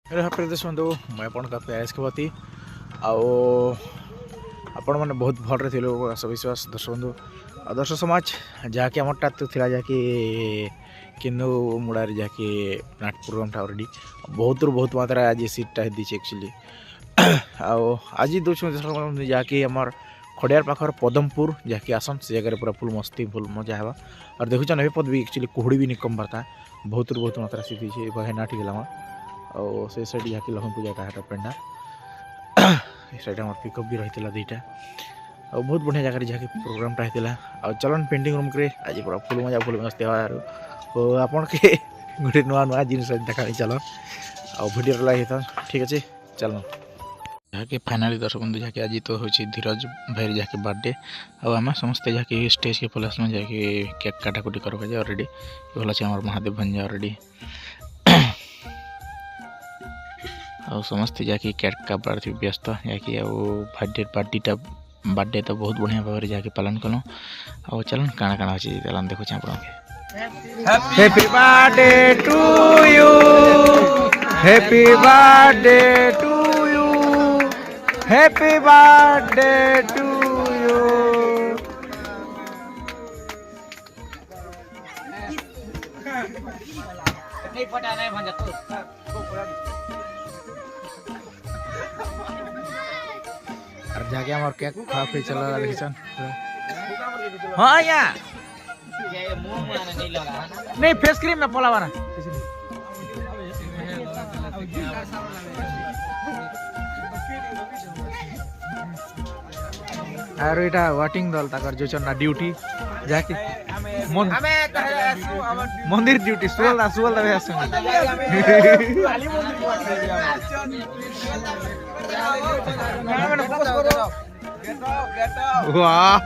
Hello प्रदेश बंधु मुझे आपण का प्रयास के प्रति आओ आपण मैंने बहुत भल थे आशा विश्वास दर्शक बंधु और दर्शक समाज जहाँकि आमरटा तो थी जहाँकि किन्नू मुड़ार जहाँकि नाट प्रोग्राम ऑलरेडी बहुत मात्रा आज सीटा दीचे एक्चुअली आओ आज दूसरे जहाँकि आमर खड़ियार पाखर पदमपुर जहाँकि आसन से जगह पूरा फुल मस्ती फुल मजा है और देखुन नवीपद भी एक्चुअली कुहड़ी भी निकम बरता बहुत मात्रा सी थी नाटी गला और से साइड यहाँ लक्ष्मी पूजा का है पेंडा साइड हमारे पिकअप भी रही है दुईटा और बहुत बढ़िया जगह जहाँकि प्रोग्रामटा होता और चलन पेंटिंग रूम के आज पूरा फुल मस्ती हो आपन के गोटे नुआ नुआ जिन देखा चलन और भिडियो लगे ठीक अच्छे चलन जहाँकि फाइनाली दर्शक बंधु जहाँकि आज तो हूँ धीरज भाई जहाँकि बर्थडे और आम समस्ते जहाँकि स्टेज के प्लस में जहाँकि केक काटाकुटी कर ऑलरेडी भल अच्छे आम महादेव भंजा ऑलरेडी और समस्ते जहाँकि केक का प्रति व्यस्त जहाँकि बर्थडे बर्थडे तो बहुत बढ़िया भाव में जहाँकि पालन कलु और चलन काଣା काଣା अच्छे चलन देखुचे आप happy birthday to you happy birthday to you happy birthday to you नहीं पटा नहीं भंजा और जाके हमार केक खा पे चला रहा देखिसन हां या नहीं फेस क्रीम में पोला वाला और एटा वाटिंग दल ताकर जो चना ड्यूटी जाके मंदिर ड्यूटी सुवल दबे आसन वाह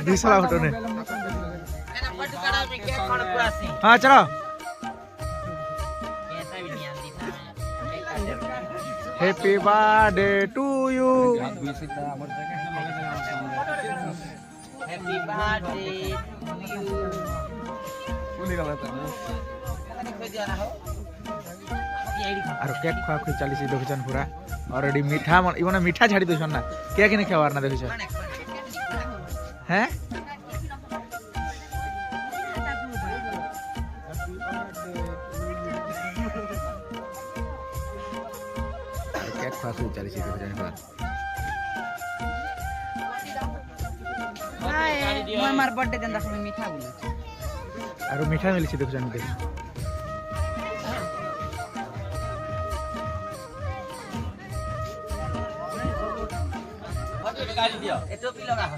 दिसला फोटो ने हाँ चलो happy birthday to you happy birthday और केक खा खुई चली देखुन पूरा ऑलरेडी मीठा इवन मीठा छाड़ी देछन ना केक नहीं खावार ना देखुन हैं केक खा खुई चली देखुन पूरा हाय मार बर्थडे दिन देखो मीठा बोले और मीठा मिली देखुन देख गाड़ी दियो ए टोपी लगा हो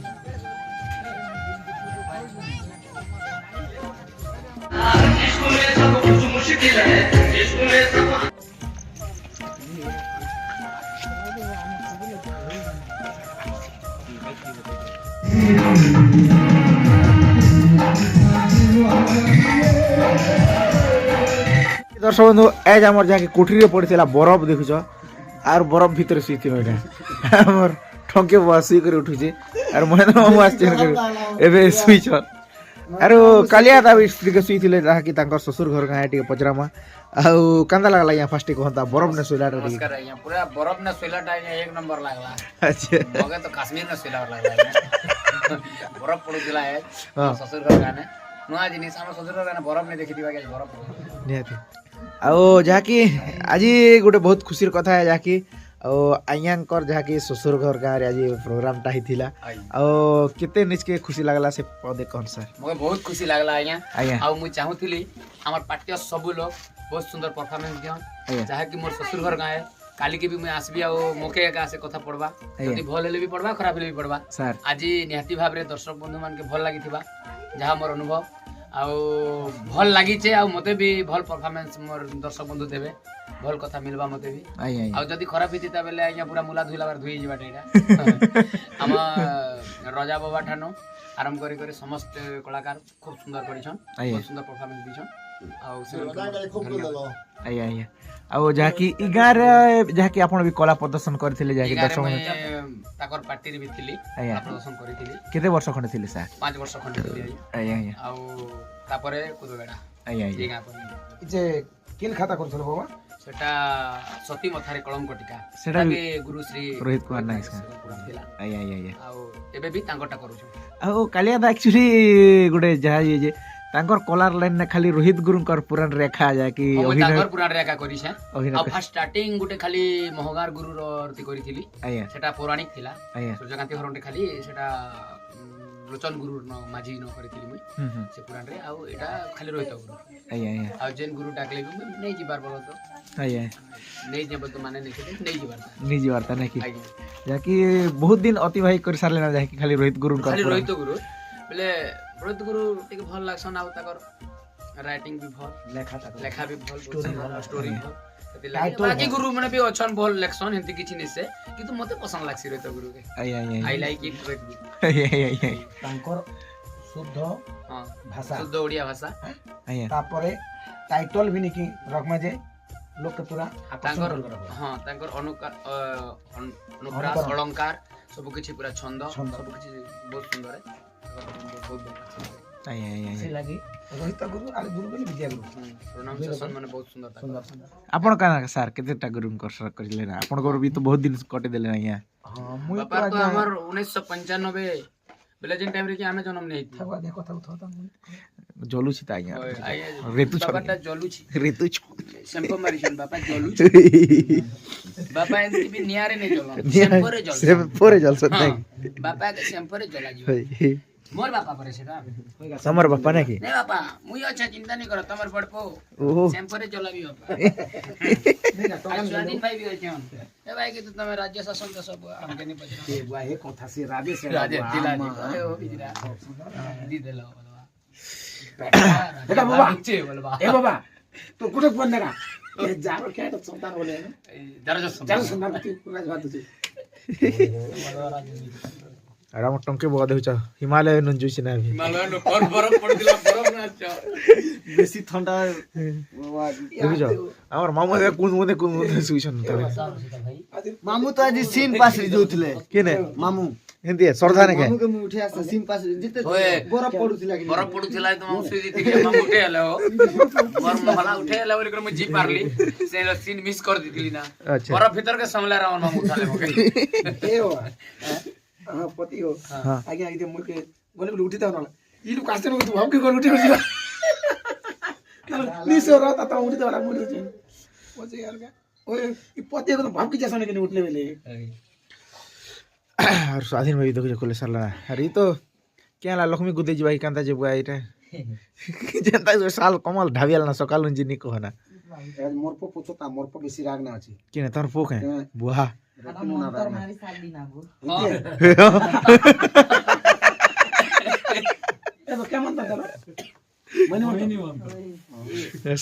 इसको मेरे साथ कुछ मुश्किल है इसको मेरे साथ दर्शक बंधु एज आमर जहाँकि कोठरी पड़ता बरफ देखुच आर बरफ भीतर शुई आमर ठंके बसी कर उठुचे और महेंद्र मामू आसे शुईछन आरो कालिया ता स्त्री के शुईथिले जहा कि तांकर ससुर घर गाय टिके पचरामा आउ कांदा लागला या फर्स्ट कहता बरफ ने सोइला टिके नमस्कार या पूरा बरफ ने सोइला टा एक नंबर लागला अच्छा मगे तो कश्मीर ने सोइला लागला बरफ पड़ु दिला है ससुर घर गाने नुआ जिनिस हम ससुर घर गाने बरफ ने देखि दिबा के बरफ नियति आउ जहा कि आज गोटे बहुत खुशीर कथा है जहा कि आइयांकर जहाँ कि ससुर घर गाँव आज प्रोग्राम टा ही केते निजके खुशी लगला से पदे कौन सर मगे बहुत खुशी लगला आइया आ मु चाहूथिली हमर पार्टी सब लोग बहुत सुंदर परफॉर्मेंस दियन जहाँ कि मोर ससुर घर गाँव काली के भी मैं आसबी आ मोके का से कथा पड़बा यदि भल हेले भी पड़बा खराब हेले भी पड़बा सर आज निहाती भाव रे दर्शक बंधु मान के भल लागिथिबा जहाँ मोर अनुभव आउ भल लागिचे आ मते भी भल परफॉर्मेंस मोर दर्शक बंधु देबे भल कथा मिलबा मते भी आ जदी खराब हिता बेले आज्ञा पूरा मुला धुइला बार धुई जिबाटा एटा हम राजा बाबा ठानो आरंभ करी समस्त कलाकार खूब सुंदर करिछन बहुत सुंदर परफॉर्मेंस दिछन आ आया आया आ जाकी इ गार जाकी आपण भी कला प्रदर्शन करथिले जाकी दर्शक ताकर पार्टी रे भी थिली प्रदर्शन करिथिली केते वर्ष खंडे थिले सर 5 वर्ष खंडे थिली आया आया आ तापरे कुदबेडा ଆଜ୍ଞା ଏ ଆଜ୍ଞା ଗାଁ ପରି ଯେ କିନ୍ ଖାତା କରୁଥିଲ ବାବା ସେଟା ସତୀ ମଥାରେ କଳଙ୍କ ଟିକା ସେଟା ବି ଗୁରୁ ଶ୍ରୀ ରୋହିତ କୁମାର ନାୟକ ସାର୍। ଥିଲା ଆଜ୍ଞା ଆଜ୍ଞା ଆଜ୍ଞା ଆଉ ଏବେ ବି ତାଙ୍କଟା କରୁଛୁ ଆଉ କାଳିଆ ଦା ଆକ୍ଚୁଆଲି ଗୋଟେ ଯାହା ଇଏ ଯେ ତାଙ୍କର କଲାର ଲାଇନ୍ ଖାଲି ରୋହିତ ଗୁରୁଙ୍କର ପୁରା ରେଖା ଯାକି ମୁଁ ଅଭିନୟ ତାଙ୍କର ପୁରାଣରେ ଏକା କରିଛେ ଅଭିନୟ ଆଉ ଫାର୍ଷ୍ଟ ଷ୍ଟାର୍ଟିଂ ଗୋଟେ ଖାଲି ମହଗାର ଗୁରୁର ଅର୍ଥି କରିଥିଲି ଆଜ୍ଞା ସେଟା ପୌରାଣିକ ଥିଲା ଆଜ୍ଞା ସୂର୍ଯ୍ୟକାନ୍ତି ହରଣଟେ ଖାଲି ସେଟା ଲୋଚନ ଗୁରୁ ମାଝି ନ କରିଥିଲି ମୁଇଁ ହୁଁ ସେ ପୁରାଣରେ ଆଉ ଏଇଟା ଖାଲି ରୋହିତ ଗୁରୁ ଆଜ୍ଞା ଆଜ୍ଞା ଆଉ ଯେନ୍ ଗୁରୁ ଡାକଲେ ବି ମୁଇଁ ନେଇ ଯିବାର ବଳ ତ ଆଜ୍ଞା ନେଇ ଯିବ ତ ମାନେ ନେଇ ଯିବାର ନିଜେ ବାର୍ତ୍ତା ନାଇଁ କି ଆଜ୍ଞା ଯାକି ବହୁତ ଦିନ ଅତିବାହିତ କରି ସାରିଲେ ନା ଯାକି ଖାଲି ରୋହିତ ଗୁରୁଙ୍କର ଖାଲି ପୁରା- ରୋହିତ ଗୁରୁ ବୋଲେ ରୋହିତ ଗୁରୁ ଟିକେ ଭଲ ଲାଗସନ୍ ଆଉ ତାଙ୍କର ରାଇଟିଂ ବି ଭଲ ଲେଖା ବି ଭଲ ଷ୍ଟୋରି ଭଲ ସେଥିଲାଗି ବାକି ଗୁରୁ ମାନେ ବି ଅଛନ୍ ଭଲ ଲେଖସନ୍ ଏମିତି କିଛି ନିଶେ କିନ୍ତୁ ମତେ ପସନ୍ଦ ଲାଗସି ରୋହିତ ଗୁରୁ କେ ଆଜ୍ଞା ଆଜ୍ଞା ଆଇ ଲାଇକ୍ ଇଟ୍ ରୋହିତ ଗୁରୁ ଆଜ୍ଞା ଆଜ୍ଞା ଆଜ୍ଞା ତାଙ୍କର ଶୁଦ୍ଧ ହଁ ଭାଷା ଶୁଦ୍ଧ ଓଡ଼ିଆ ଭାଷା ଆଜ୍ଞା ତାପରେ ଟାଇଟଲ ବି ନିକି ରଖମା ଯେ ଲୋକ ପୁରା ତାଙ୍କର ଆକର୍ଷଣ କରିବ ହଁ ତାଙ୍କର ଅନୁପ୍ରାସ ଅଳଙ୍କାର ସବୁ କିଛି ପୁରା ଛନ୍ଦ ଛନ୍ଦ। ସବୁ କିଛି ବହୁତ ସୁନ୍ଦର ବହୁତ ଆଜ୍ଞା ଆଜ୍ଞା ସେ ଆଜ୍ଞା ଲାଗି ରୋହିତ ଗୁରୁ ଆଉ ଗୁରୁ ବୋଲି ବିଦ୍ୟା ଗୁରୁ ପ୍ରୋନାଉନ୍ସିଏସନ ମାନେ ବହୁତ ସୁନ୍ଦର ସୁନ୍ଦର ତାଙ୍କର ସୁନ୍ଦର ଆପଣ କାଣା ସାର୍ କେତେଟା ଗୁରୁଙ୍କର ସର୍ କରିଲେ ନା ଆପଣଙ୍କର ବି ତ ବହୁତ ଦିନ କଟେଇ ଦେଲେ ଆଜ୍ଞା ହଁ ମୁଇଁ ତ ବାପା ତ ଆଜ୍ଞା ଆମର 1995 ବେଲେ ଯେନ୍ ଟାଇମ୍ ରେ କି ଆମେ ଜନ୍ମ ନେଇଥିଲୁ ଥାଉ ଆଜ୍ଞା କଥା ଉଠାଉ ତା ମୁଇଁ ଜଲୁଛି ତା ଆଜ୍ଞା ରେତୁ ବାପାଟା ଜଲୁଛି ରେତୁ ସେମ୍ପୋ ମାରିଛନ୍ ବାପା ଜଲୁଛି ବାପା ଏମିତି ବି ନିଆଁରେ ନେଇ ଜଲନ୍ ସେମ୍ପୋରେ ଜଲସନ୍ ପରେ ଜଲସନ୍ ହଁ ନାଇଁ ବାପା କେ ସେମ୍ପୋରେ ଜଲାଯିବ କି? ମୋର ବାପା ପରେ ସେଟା ତମର ବାପା ନାଇଁ କି ନେ ବାପା ମୁଇଁ ଅଛେ ଚିନ୍ତା नहीं करो तमर बड़पो ओहो सेम्परे चलाबी बापा स्वाधीन भाई भी अछन ए भाई के तमे राज्य शासन तो सब हमके नहीं पता ଏ ବୁଆ ଏ କଥା ସେ ରାଜେ ସେ राजे बुआ, दिला आमा। दी ओ बिजरा दी देला बोलवा देखा बाबा। चे बोलवा ଏ ବାବା ତୁ ଗୋଟେ ଫୋନ ନେଗା ଏ ଯାର କେଟ ସନ୍ତାନ ବୋଲେ दरज ଯାର ସନ୍ତାନ ତୁ ପୁରା ଜବାବ ଦଉଛୁ ଆରେ ଆମ ଟଙ୍କେ ବଗା ଦେଉଛ ହିମାଲୟ ନ ଜୁସି ନା ବି हिमालय नो कोन बरफ पड़दिला बरफ ना छ ବେଶୀ ଥଣ୍ଡା ଦେଖୁଛ ଆମର ମାମୁ ଏବେ କୁନ ମୁଦେ ଶୁଇଛନ୍ ତଳେ ମାମୁ ତ ଆଜି ସିନ୍ ପାସ୍ ରେ ଯାଉଥିଲେ କେନେ ମାମୁ ଏମିତି ଶ୍ରଦ୍ଧା ନେ କେ ମାମୁକେ ମୁଁ ଉଠେଇ ଆସେ ସିନ୍ ପାସ୍ ରେ ଯେତେ ओए ବରଫ ପଡୁଥିଲା କି बरफ पड़ुथिला तो हम सुई दी थी हम उठे आले हो मोर महला उठे आले बोली कर मैं जी पारली से सीन मिस कर दीथिली ना अच्छा। बरफ भीतर के समला रावण मामू उठा ले मके ଏ ବାବା ହଁ ପତି ହୋ ଆଜ୍ଞା ଏଇତେ ମୁଁ କେ ଗଲେ ବୋଲି ଉଠିଥାଉ ନା ଇ ଲୋକ ଆସିନ ତୁ ଭାବକେ ଗଲେ ଉଠି ଯିବା ନିଶ୍ଚୟ ତା ତା ଉଠି ଦେବା ମୁଁ ଉଠି ପଛେ यार का ओए इ पति को भाव की जैसा नहीं उठले बेले আর স্বাধীন ভাই দেখুছ কলে সারলা আরে ই তো কেলা লক্ষ্মী গুদে যাই কান্তা যে বুয়া এটা যেনতা সাল কমল ঢাবিয়াল না সকাল জিনি কহনা मोर पो पूछता मोर पो बेसी राग ना अछि কেনে তোর পোক হ্যাঁ বুয়া रखनु ना राग ना ए तो क्या मनता कर मैंने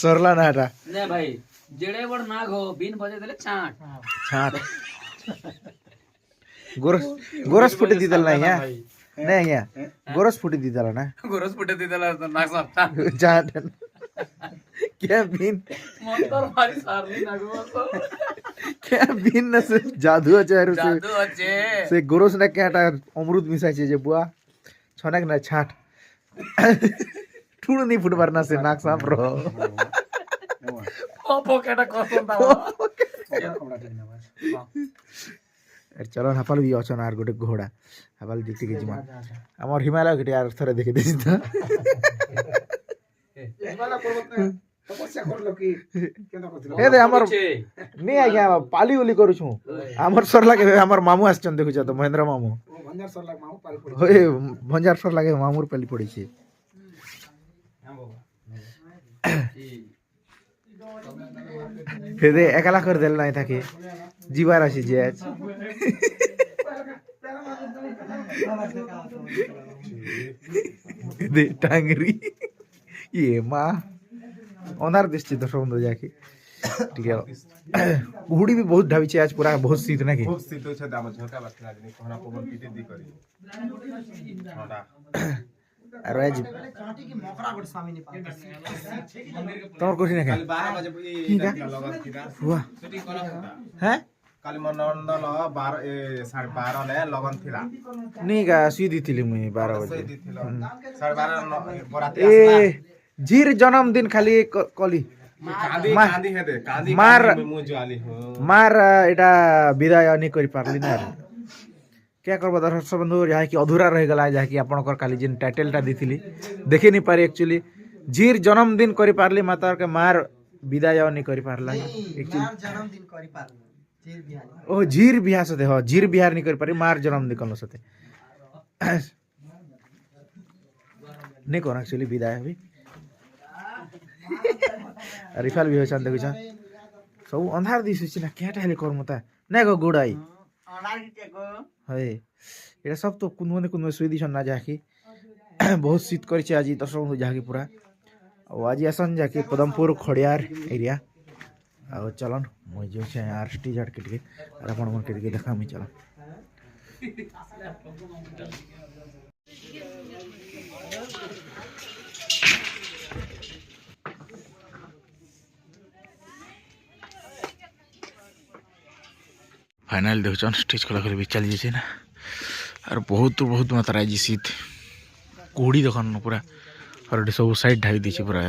সরলা না এটা ने भाई जेड़े बड़ नाग हो बिन बजे देले चाट ছাট গোরস গোরস ফুটি দিদল না হ্যাঁ না হ্যাঁ গোরস ফুটি দিদল না गोरस पुटे दिला तो नाग साहब चाट ছাট क्या बिन मंतर मारी सारली नाग तो क्या बिन না সে জাদু আছে আর সে जादू अच्छे সে গোরস না কেটা অমৃত মিশাইছে যে বুয়া ছনাক না ছাট ঠুড় নি ফুটবার না সে নাক সাপ রো पोपो केटा कसम ता চলো হাপাল বি অছন আর গোটে ঘোড়া হাপাল দেখতে গেছি মা আমার হিমালয় ঘেটে আর থরে দেখে দিছি তো वाला पर्वत में तपस्या कर लो कि केना करथिलो এ দে আমার নি আজ্ঞা পালি উলি করুছু আমার সর লাগে আমার মামু আসছন দেখুছ তো মহেন্দ্র মামু ओ भंडार सर लाग माऊ पाल पड़ी ওই ভঞ্জার সর লাগে মামুর পালি পড়েছে ফেদে একলা করে দিল নাই থাকে জিবার আসি যে আজ দে টাঙ্গরি ইয়ে মা অনার দিচ্ছি দর্শক বন্ধু যাকে ঠিক আছে কুহুড়ি भी बहुत ढाबी आज पूरा बहुत शीत ना कि खूब शीत होছে আমার ঝরকা বাজলা দিনে কোহনা পবন পিটে দি করি ঠান্ডা আর আজ তোমার কোঠি না কাল 12 বাজে কি কা? লগন কিনা हुआ সেটি করা হতা हैं কাল মনন্দল 12 12:30 লে লগন থিলা नहीं का सी दी थी मुई 12 সই बजे দিছিল 12:30 বরাতি ए আসলা झीर जन्मदिन खाली कली कांदी मा- कांदी हेदे कांदी मार- कांदी मु ज्वाली हो मार एटा विदाय नहीं कर पारली ना क्या करबो दर्शक बंधु जहाँ कि अधूरा रह गला जहाँ कि आपनकर काली जिन टाइटलटा दी देखी नहीं पारी एक्चुअली झीर जन्मदिन कर पारली माता के मार विदाय नहीं कर पारला जन्मदिन करि पार्नु झीर बिहानी ओ झीर बिहा सते हो झीर बिहार नहीं कर पारी मार जन्मदिन कल सते नहीं कर एक्चुअली विदाय अभी रिफाल भी होछन देखु छ सब अंधार दिसुछि ना केटा हेले कर मता नै गो गुडाई है এটা সব তো কোন সুইদি না যাকি বহুত শীত করেছে আজি দর্শক বন্ধু যাকি পুরা ଆଉ ଆଜି ଆସନ୍ ଯାକି ପଦମପୁର ଖଡ଼ିଆର ଏରିଆ ଆଉ ଚଲନ୍ ମୁଇଁ ଯାଉଛେ ଆର୍ ଟି ଝାଡ଼କେ ଟିକେ ଆର୍ ଆପଣମାନଙ୍କୁ ଟିକେ ଦେଖାମି ଚଲନ୍ फाइनाल देखुछन स्टेज कला भी चली जाइए ना और बहुत मात्रा आज शीत कोड़ी देखन पूरा और सब साइड ढाई दीचे पूरा